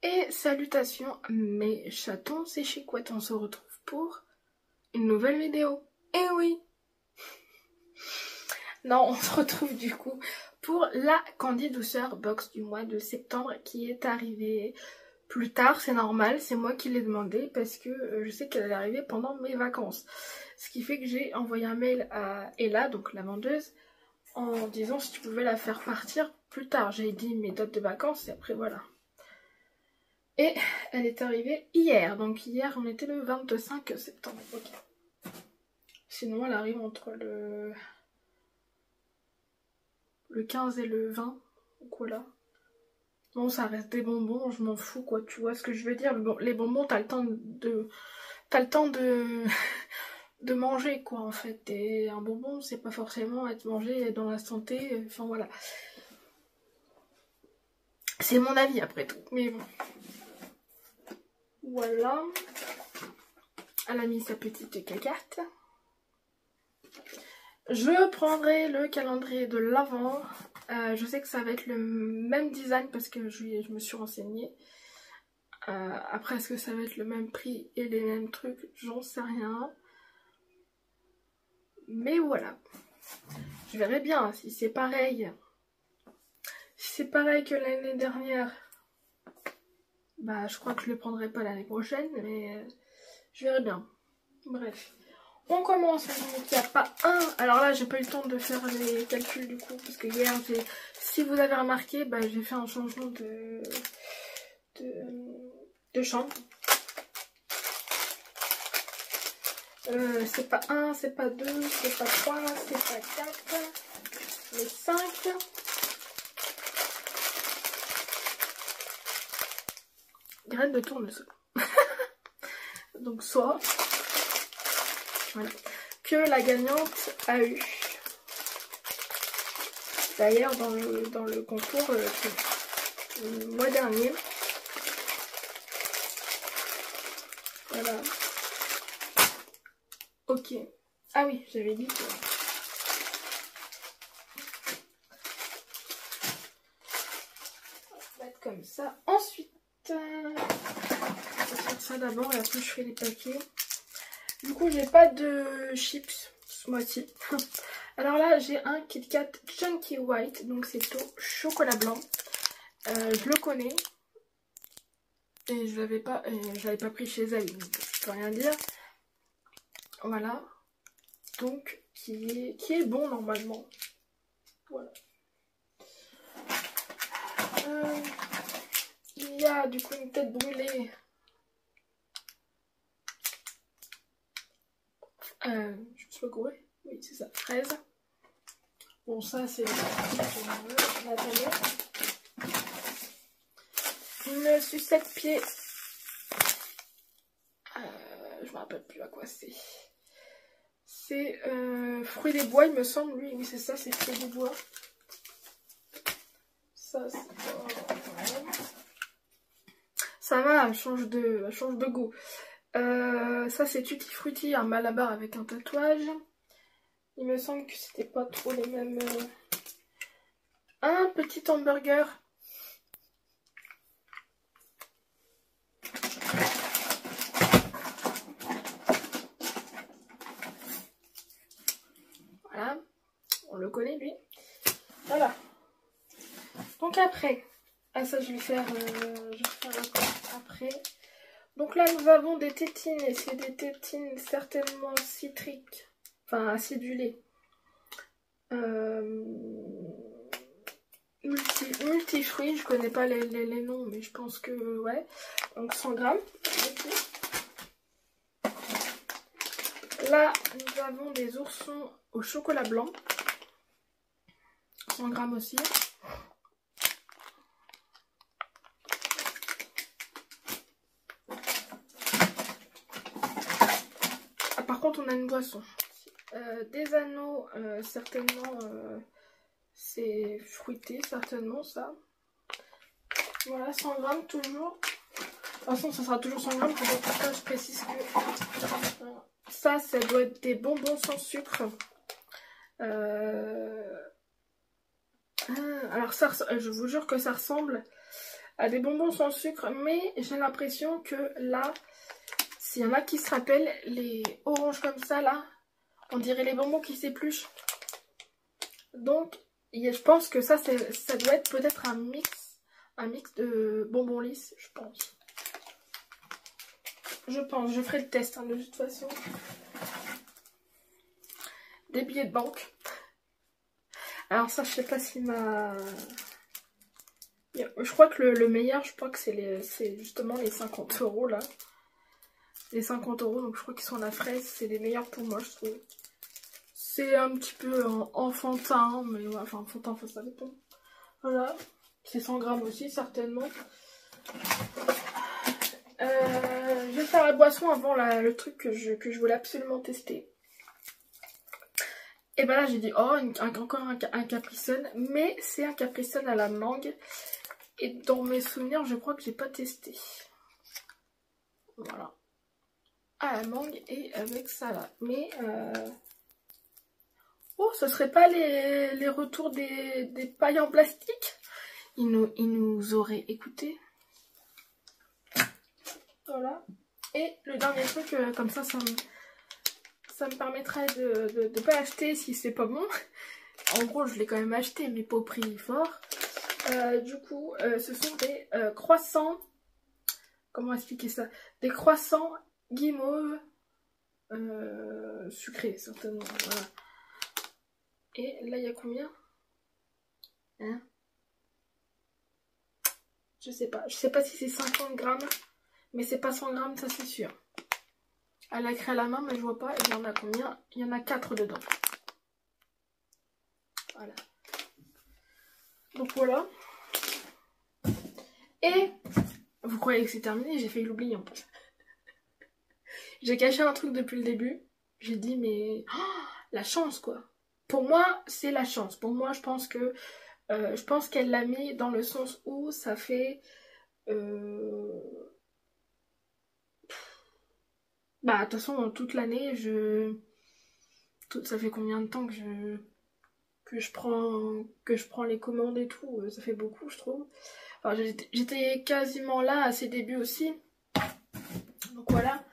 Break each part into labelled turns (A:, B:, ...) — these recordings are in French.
A: Et salutations mes chatons, c'est Chicouette, on se retrouve pour une nouvelle vidéo. Eh oui. Non, on se retrouve du coup pour la Candy Douceur box du mois de septembre qui est arrivée plus tard, c'est normal, c'est moi qui l'ai demandé parce que je sais qu'elle allait arriver pendant mes vacances. Ce qui fait que j'ai envoyé un mail à Ella, donc la vendeuse, en disant si tu pouvais la faire partir plus tard. J'ai dit mes dates de vacances et après voilà. Et elle est arrivée hier, donc hier on était le 25 septembre, ok. Sinon elle arrive entre le 15 et le 20, donc voilà. Bon, ça reste des bonbons, je m'en fous quoi, tu vois ce que je veux dire. Bon, les bonbons, t'as le temps de... T'as le temps de manger quoi en fait. Et un bonbon, c'est pas forcément être mangé dans la santé, enfin voilà. C'est mon avis après tout, mais bon. Voilà. Elle a mis sa petite cagate. Je prendrai le calendrier de l'Avent. Je sais que ça va être le même design parce que je me suis renseignée. Après, est-ce que ça va être le même prix et les mêmes trucs? J'en sais rien. Mais voilà. Je verrai bien si c'est pareil. Si c'est pareil que l'année dernière, bah je crois que je le prendrai pas l'année prochaine, mais je verrai bien. Bref. On commence, donc il n'y a pas un... Alors là, j'ai pas eu le temps de faire les calculs du coup, parce que hier, si vous avez remarqué, bah, j'ai fait un changement de chambre. C'est pas 1, c'est pas 2, c'est pas 3, c'est pas 4, mais 5. Graines de tournesol. Donc soit... Voilà. Que la gagnante a eu. D'ailleurs, dans le concours le mois dernier, voilà. Ok. Ah oui, j'avais dit que... On va mettre comme ça. Ensuite, on va faire ça d'abord et après je fais les paquets. Du coup, j'ai pas de chips ce mois-ci. Alors là, j'ai un Kit Kat Chunky White, donc c'est au chocolat blanc. Je le connais. Et je l'avais pas pris chez elle, donc je peux rien dire. Voilà. Donc, qui est bon normalement. Voilà. Il y a du coup une tête brûlée. Je me suis pas gourée. Oui, c'est ça, fraise. Bon, ça, c'est la tablette. Une sucette pied. Je me rappelle plus à quoi c'est. C'est fruits des bois, il me semble. Oui, c'est ça, c'est fruits des bois. Ça, c'est ça va, elle change de goût. Ça, c'est Tutti Frutti, un malabar avec un tatouage. Il me semble que c'était pas trop les mêmes. Un petit hamburger. Voilà. On le connaît, lui. Voilà. Donc après. Ah, ça, je vais faire après. Donc là, nous avons des tétines. Et c'est des tétines certainement citriques. Enfin, acidulées. Multifruits, je connais pas les noms, mais je pense que ouais. Donc 100 grammes. Là, nous avons des oursons au chocolat blanc. 100 grammes aussi. Ah, par contre, on a une boisson. Des anneaux, certainement, c'est fruité, certainement, ça. Voilà, 100 grammes toujours. De toute façon, ça sera toujours 100 grammes. Pourquoi je précise que ça doit être des bonbons sans sucre. Alors ça, je vous jure que ça ressemble à des bonbons sans sucre, mais j'ai l'impression que là, s'il y en a qui se rappellent, les oranges comme ça là, on dirait les bonbons qui s'épluchent. Donc je pense que ça doit être peut-être un mix de bonbons lisses, je pense. Je ferai le test hein, de toute façon. Des billets de banque. Alors ça, je sais pas si je crois que le meilleur, je crois que c'est justement les 50 € là. Les 50 €, donc je crois qu'ils sont à la fraise. C'est les meilleurs pour moi, je trouve. C'est un petit peu enfantin, mais ouais, enfin enfantin, ça dépend. Voilà. C'est 100 grammes aussi, certainement. Je vais faire la boisson avant le truc que je voulais absolument tester. Et ben là j'ai dit oh encore un Capri Sun, mais c'est un Capri Sun à la mangue. Et dans mes souvenirs je crois que j'ai pas testé. Voilà. À la mangue et avec ça là. Mais oh, ce serait pas les retours des pailles en plastique? Ils nous auraient écoutés. Voilà. Et le dernier truc, comme ça me permettrait de ne pas acheter si c'est pas bon. En gros, je l'ai quand même acheté, mais pas au prix fort. Du coup, ce sont des croissants. Comment expliquer ça? Des croissants guimauve sucrés, certainement. Voilà. Et là, il y a combien? Hein? Je sais pas. Je sais pas si c'est 50 grammes. Mais c'est pas 100 grammes, ça c'est sûr. Elle a écrit à la main, mais je vois pas. Et il y en a combien? Il y en a 4 dedans. Voilà. Donc voilà. Et vous croyez que c'est terminé? J'ai failli l'oublier en plus. J'ai caché un truc depuis le début. J'ai dit, mais oh, la chance quoi. Pour moi, c'est la chance. Pour moi, je pense qu'elle l'a mis dans le sens où ça fait. Bah, de toute façon, toute l'année, ça fait combien de temps que je prends les commandes et tout, ça fait beaucoup, je trouve. Enfin, j'étais quasiment là à ses débuts aussi. Donc voilà.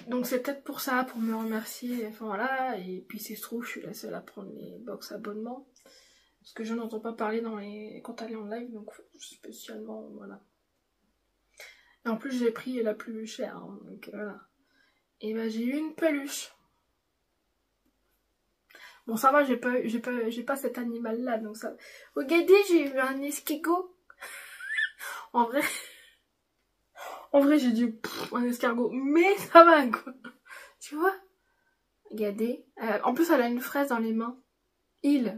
A: Donc c'est peut-être pour ça, pour me remercier, enfin voilà. Et puis si se trouve, je suis la seule à prendre les box abonnements. Parce que je n'entends pas parler quand elle est en live, donc spécialement, voilà. Et en plus, j'ai pris la plus chère, hein, donc voilà. Et bah j'ai eu une peluche. Bon ça va, j'ai pas cet animal là, donc ça. Regardez, j'ai eu un escargot. en vrai j'ai dit un escargot, mais ça va quoi. Tu vois? Regardez. En plus elle a une fraise dans les mains.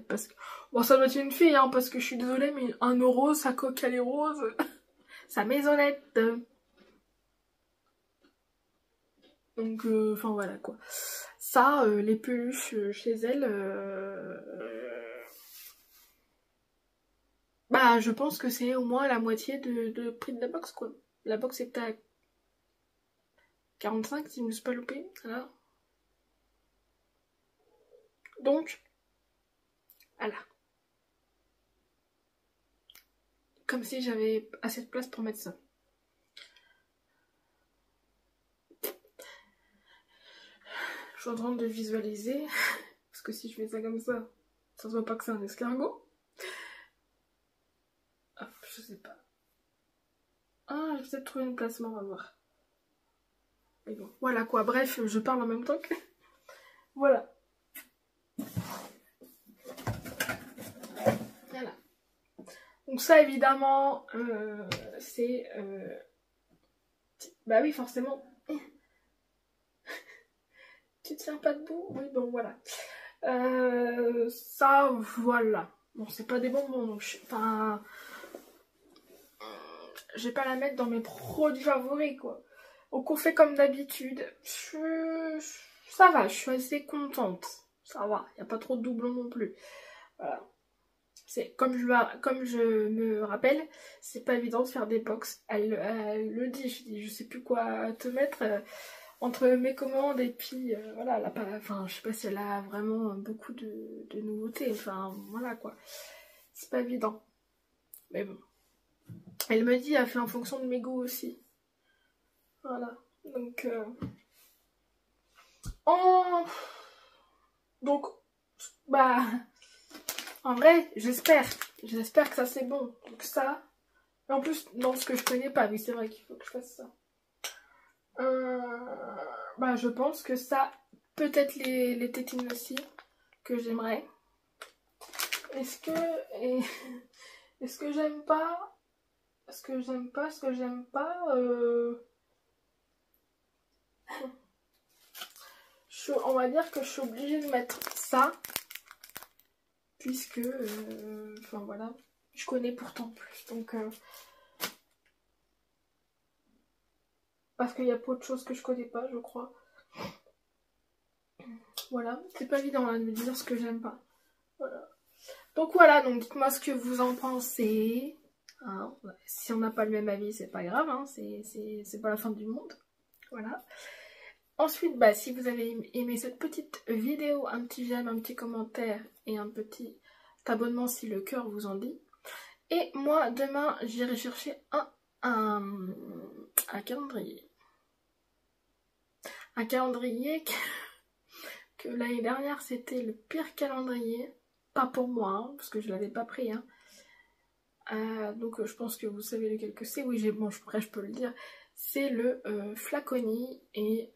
A: Parce que. Bon ça doit être une fille hein, parce que je suis désolée, mais 1 €, sa coque elle est rose. Sa maisonnette. Donc enfin voilà quoi. Ça, les peluches chez elle, bah je pense que c'est au moins la moitié de prix de la box quoi. La box est à 45 si je ne me suis pas loupée. Voilà. Donc, voilà. Comme si j'avais assez de place pour mettre ça. Je suis en train de visualiser. Parce que si je fais ça comme ça se voit pas que c'est un escargot. Hop, je sais pas. Ah, j'ai peut-être trouvé une placement, on va voir. Mais bon, voilà quoi. Bref, je parle en même temps que... Voilà. Voilà. Donc ça, évidemment, c'est... Bah oui, forcément. Tu tiens pas debout? Oui, bon, voilà. Ça, voilà. Bon, c'est pas des bonbons, donc enfin... Je vais pas la mettre dans mes produits favoris, quoi. Donc on fait comme d'habitude. Ça va, je suis assez contente. Ça va, il n'y a pas trop de doublons non plus. Voilà. C'est comme je me rappelle, c'est pas évident de faire des box. Elle le dit, je sais plus quoi te mettre entre mes commandes et puis voilà, elle a pas, enfin je sais pas si elle a vraiment beaucoup de nouveautés. Enfin voilà quoi, c'est pas évident. Mais bon, Elle me dit, elle fait en fonction de mes goûts aussi. Voilà. Donc, donc, bah, en vrai, j'espère que ça c'est bon. Donc ça, et en plus, dans ce que je connais pas, oui, c'est vrai qu'il faut que je fasse ça. Bah, je pense que ça, peut-être les tétines aussi, que j'aimerais. Est-ce que, est-ce que j'aime pas, est-ce que j'aime pas, est-ce que j'aime pas, on va dire que je suis obligée de mettre ça, puisque, enfin voilà, je connais pourtant plus, donc, parce qu'il y a peu de choses que je connais pas, je crois. Voilà, c'est pas évident là, de me dire ce que j'aime pas. Voilà. Donc voilà, donc dites-moi ce que vous en pensez. Hein, si on n'a pas le même avis, c'est pas grave, hein, c'est pas la fin du monde. Voilà. Ensuite, bah, si vous avez aimé cette petite vidéo, un petit j'aime, un petit commentaire et un petit abonnement si le cœur vous en dit. Et moi, demain, j'irai chercher un calendrier. Un calendrier que l'année dernière, c'était le pire calendrier. Pas pour moi, hein, parce que je l'avais pas pris. Hein. Donc je pense que vous savez lequel que c'est. Oui, bon, après je peux le dire. C'est le Flaconi et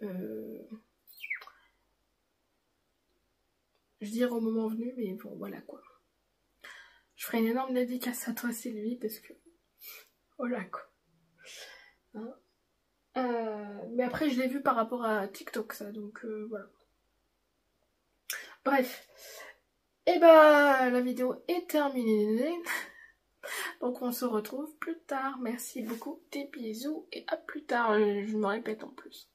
A: je dirais au moment venu, mais bon voilà quoi. Je ferai une énorme dédicace à toi Sylvie parce que voilà quoi. Hein, mais après je l'ai vu par rapport à TikTok ça, donc voilà. Bref. Et bah la vidéo est terminée. Donc on se retrouve plus tard. Merci beaucoup, des bisous et à plus tard. Je me répète en plus.